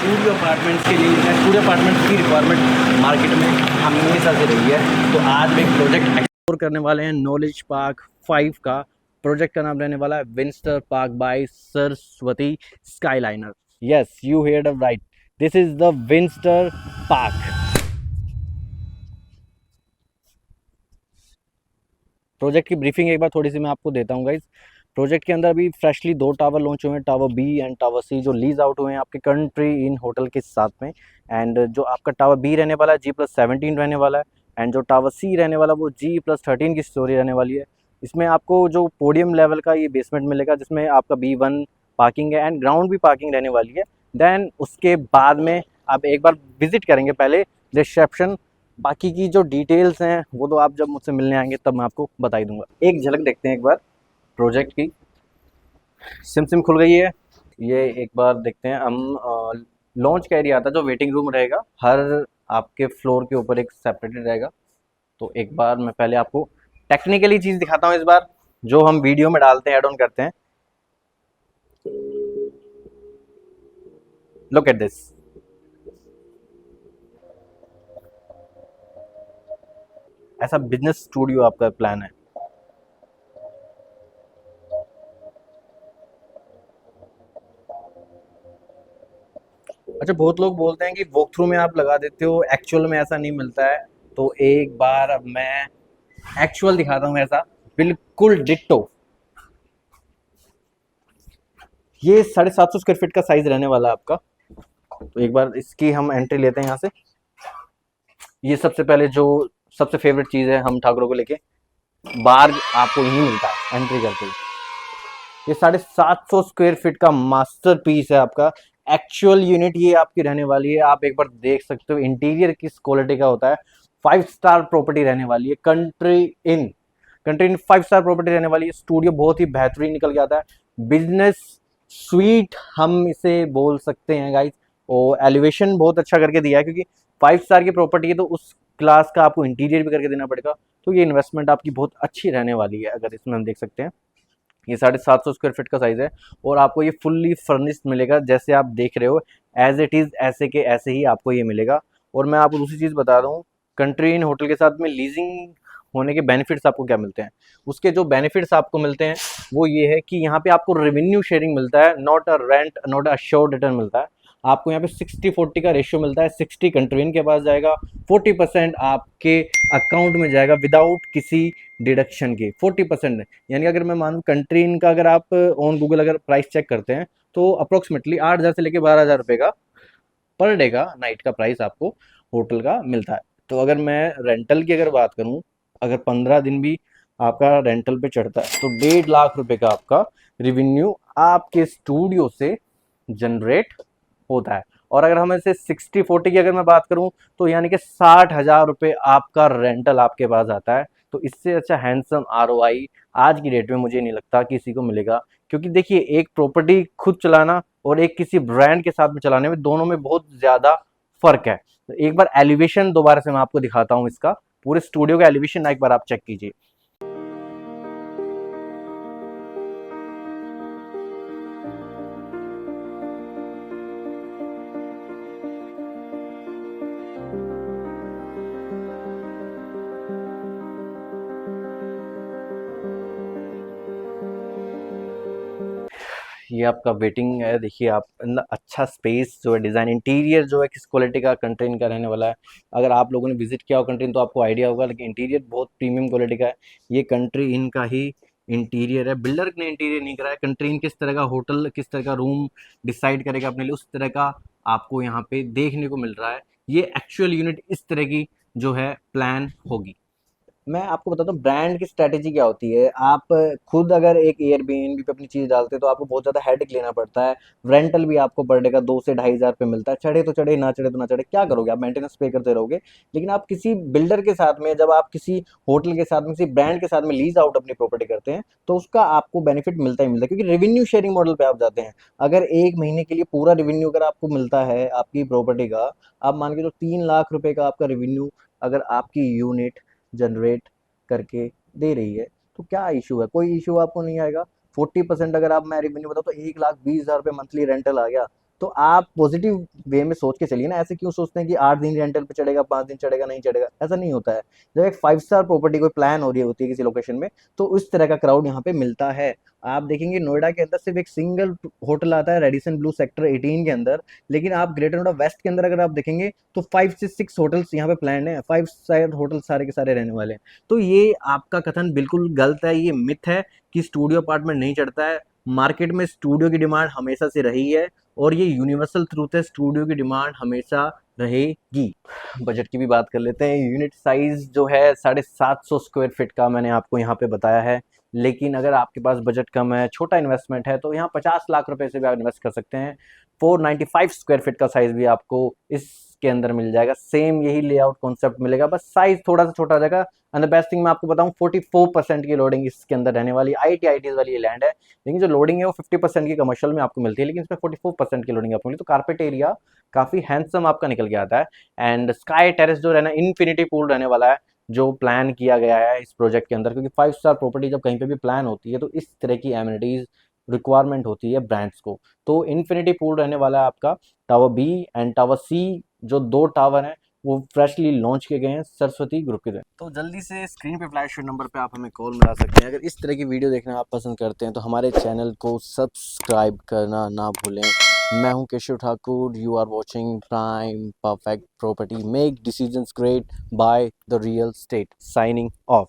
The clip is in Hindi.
स्टूडियो अपार्टमेंट्स के लिए स्टूडियो अपार्टमेंट्स की रिक्वायरमेंट मार्केट में हमेशा से रही है। तो आज हम एक प्रोजेक्ट एक्सप्लोर करने वाले हैं नॉलेज पार्क 5 का। प्रोजेक्ट का नाम रहने वाला है Winster park by Saraswati skyliner. Yes, you heard right, this is the Winster park. Project की ब्रीफिंग एक बार थोड़ी सी मैं आपको देता हूँ गाइज। प्रोजेक्ट के अंदर अभी फ्रेशली 2 टावर लॉन्च हुए हैं, टावर बी एंड टावर सी, जो लीज आउट हुए हैं आपके कंट्री इन होटल के साथ में। एंड जो आपका टावर बी रहने वाला है G+17 रहने वाला है, एंड जो टावर सी रहने वाला वो G+13 की स्टोरी रहने वाली है। इसमें आपको जो पोडियम लेवल का ये बेसमेंट मिलेगा, जिसमें आपका B1 पार्किंग है एंड ग्राउंड भी पार्किंग रहने वाली है। देन उसके बाद में आप एक बार विजिट करेंगे पहले रिसेप्शन। बाकी की जो डिटेल्स हैं वो तो आप जब मुझसे मिलने आएंगे तब मैं आपको बता ही दूंगा। एक झलक देखते हैं एक बार प्रोजेक्ट की। सिम खुल गई है, ये एक बार देखते हैं हम। लॉन्च का एरिया आता है, जो वेटिंग रूम रहेगा हर आपके फ्लोर के ऊपर एक सेपरेटेड रहेगा। तो एक बार मैं पहले आपको टेक्निकली चीज़ दिखाता हूँ इस बार, जो हम वीडियो में डालते हैं, ऐड ऑन करते हैं। Look at this. ऐसा बिजनेस स्टूडियो आपका प्लान है। अच्छा, बहुत लोग बोलते हैं कि वॉक थ्रू में आप लगा देते हो, एक्चुअल में ऐसा नहीं मिलता है। तो एक बार अब मैं एक्चुअल दिखाता हूँ ऐसा, बिल्कुल डिट्टो। ये 750 स्क्वायर फीट का साइज रहने वाला है आपका। तो एक बार इसकी हम एंट्री लेते हैं यहाँ से। ये सबसे पहले जो सबसे फेवरेट चीज़ है, हम ठाकुरों को लेके बाहर आपको यही मिलता है एंट्री करते ही। ये 750 स्क्वायर फीट का मास्टर पीस है आपका। एक्चुअल यूनिट ये आपकी रहने वाली है। आप एक बार देख सकते हो इंटीरियर किस क्वालिटी का होता है। 5 स्टार प्रॉपर्टी रहने वाली है। कंट्री इन 5 स्टार प्रॉपर्टी रहने वाली है। स्टूडियो बहुत ही बेहतरीन निकल के आता है। बिजनेस स्वीट हम इसे बोल सकते हैं गाइस। और एलिवेशन बहुत अच्छा करके दिया है, क्योंकि 5 स्टार की प्रॉपर्टी है तो उस क्लास का आपको इंटीरियर भी करके देना पड़ेगा। तो ये इन्वेस्टमेंट आपकी बहुत अच्छी रहने वाली है। अगर इसमें हम देख सकते हैं, ये 750 स्क्वायर फीट का साइज है और आपको ये फुल्ली फर्निश्ड मिलेगा। जैसे आप देख रहे हो एज इट इज़, ऐसे के ऐसे ही आपको ये मिलेगा। और मैं आपको दूसरी चीज़ बता दूँ, कंट्री इन होटल के साथ में लीजिंग होने के बेनिफिट्स आपको क्या मिलते हैं। उसके जो बेनिफिट्स आपको मिलते हैं वो ये है कि यहाँ पे आपको रेवेन्यू शेयरिंग मिलता है, not a rent, not a assured return मिलता है। आपको यहाँ पे 60-40 का रेशियो मिलता है। 60 कंट्री इन के पास जाएगा, 40% आपके अकाउंट में जाएगा विदाउट किसी डिडक्शन के। 40%, यानी अगर मैं मानूँ कंट्री इन का, अगर आप ऑन गूगल अगर प्राइस चेक करते हैं तो अप्रोक्सीमेटली 8,000 से लेके 12,000 रुपये का पर डे का नाइट का प्राइस आपको होटल का मिलता है। तो अगर मैं रेंटल की अगर बात करूं, अगर 15 दिन भी आपका रेंटल पे चढ़ता है तो 1.5 लाख रुपए का आपका रिवेन्यू आपके स्टूडियो से जनरेट होता है। और अगर हम ऐसे 60-40 की अगर मैं बात करूं तो यानी कि 60,000 रुपये आपका रेंटल आपके पास आता है। तो इससे अच्छा हैंडसम ROI आज की डेट में मुझे नहीं लगता किसी को मिलेगा। क्योंकि देखिए, एक प्रॉपर्टी खुद चलाना और एक किसी ब्रांड के साथ में चलाने में, दोनों में बहुत ज़्यादा फर्क है। तो एक बार एलिवेशन दोबारा से मैं आपको दिखाता हूँ इसका, पूरे स्टूडियो का एलिवेशन एक बार आप चेक कीजिए। ये आपका वेटिंग है, देखिए आप, अच्छा स्पेस जो है, डिज़ाइन, इंटीरियर जो है किस क्वालिटी का कंट्री का रहने वाला है। अगर आप लोगों ने विजिट किया हो कंट्री तो आपको आइडिया होगा, लेकिन इंटीरियर बहुत प्रीमियम क्वालिटी का है। ये कंट्री इन का ही इंटीरियर है, बिल्डर ने इंटीरियर नहीं कराया। कंट्री इन किस तरह का होटल, किस तरह का रूम डिसाइड करेगा अपने लिए, उस तरह का आपको यहाँ पे देखने को मिल रहा है। ये एक्चुअल यूनिट इस तरह की जो है प्लान होगी। मैं आपको बताता हूँ ब्रांड की स्ट्रैटेजी क्या होती है। आप खुद अगर एक एयरबीएनबी पे अपनी चीज़ डालते हैं तो आपको बहुत ज़्यादा हेडेक लेना पड़ता है। रेंटल भी आपको पर डे का 2 से 2,500 पे मिलता है। चढ़े तो चढ़े, ना चढ़े तो ना चढ़े, क्या करोगे आप, मेंटेनेंस पे करते रहोगे। लेकिन आप किसी बिल्डर के साथ में, जब आप किसी होटल के साथ में, किसी ब्रांड के साथ में लीज आउट अपनी प्रॉपर्टी करते हैं तो उसका आपको बेनिफिट मिलता ही मिलता है, क्योंकि रेवेन्यू शेयरिंग मॉडल पे आप जाते हैं। अगर 1 महीने के लिए पूरा रेवेन्यू अगर आपको मिलता है आपकी प्रॉपर्टी का, आप मान के जो 3 लाख रुपए का आपका रेवेन्यू अगर आपकी यूनिट जनरेट करके दे रही है, तो क्या इशू है, कोई इशू आपको नहीं आएगा। 40% अगर आप, मैं रेवेन्यू बताऊँ तो 1,20,000 रुपये मंथली रेंटल आ गया। तो आप पॉजिटिव वे में सोच के चलिए ना, ऐसे क्यों सोचते हैं कि 8 दिन रेंटल पे चढ़ेगा, 5 दिन चढ़ेगा, नहीं चढ़ेगा, ऐसा नहीं होता है। जब एक 5 स्टार प्रॉपर्टी कोई प्लान हो रही होती है किसी लोकेशन में, तो उस तरह का क्राउड यहाँ पे मिलता है। आप देखेंगे नोएडा के अंदर सिर्फ एक सिंगल होटल आता है रेडिसन ब्लू सेक्टर 18 के अंदर, लेकिन आप ग्रेटर नोएडा वेस्ट के अंदर अगर आप देखेंगे तो 5 से 6 होटल्स यहाँ पे प्लान है, 5 शायद होटल सारे के सारे रहने वाले हैं। तो ये आपका कथन बिल्कुल गलत है, ये मिथ है कि स्टूडियो अपार्टमेंट नहीं चढ़ता है। मार्केट में स्टूडियो की डिमांड हमेशा से रही है और ये यूनिवर्सल ट्रूथ है, स्टूडियो की डिमांड हमेशा रहेगी। बजट की भी बात कर लेते हैं। यूनिट साइज जो है 750 स्क्वायर फीट का मैंने आपको यहाँ पे बताया है, लेकिन अगर आपके पास बजट कम है, छोटा इन्वेस्टमेंट है, तो यहाँ 50 लाख रुपए से भी आप इन्वेस्ट कर सकते हैं। 495 स्क्वायर फीट का साइज भी आपको इसके अंदर मिल जाएगा। सेम यही लेआउट कॉन्सेप्ट मिलेगा, बस साइज थोड़ा सा छोटा हो जाएगा। एंड द बेस्ट थिंग मैं आपको बताऊं, 44% की लोडिंग इसके अंदर रहने वाली। आईटीज वाली ये लैंड है, लेकिन जो लोडिंग है वो 50% की कमर्शियल में आपको मिलती है, लेकिन इसमें 44% की लोडिंग आपको मिली। तो कारपेट एरिया काफी हैंडसम आपका निकल के आता है। एंड स्काई टेरेस जो रहना, इन्फिनिटी पूल रहने वाला है जो प्लान किया गया है इस प्रोजेक्ट के अंदर, क्योंकि 5 स्टार प्रॉपर्टी जब कहीं पे भी प्लान होती है तो इस तरह की एमिनिटीज रिक्वायरमेंट होती है ब्रांड्स को। तो इन्फिनिटी पूल रहने वाला है आपका। टावर बी एंड टावर सी जो 2 टावर हैं वो फ्रेशली लॉन्च किए गए हैं सरस्वती ग्रुप के द्वारा। तो जल्दी से स्क्रीन पे फ्लैश नंबर पे आप हमें कॉल मिला सकते हैं। अगर इस तरह की वीडियो देखना आप पसंद करते हैं तो हमारे चैनल को सब्सक्राइब करना ना भूलें। मैं हूं Keshav Thakur, you are watching Prime Perfect Property, make decisions great by the real estate, signing of.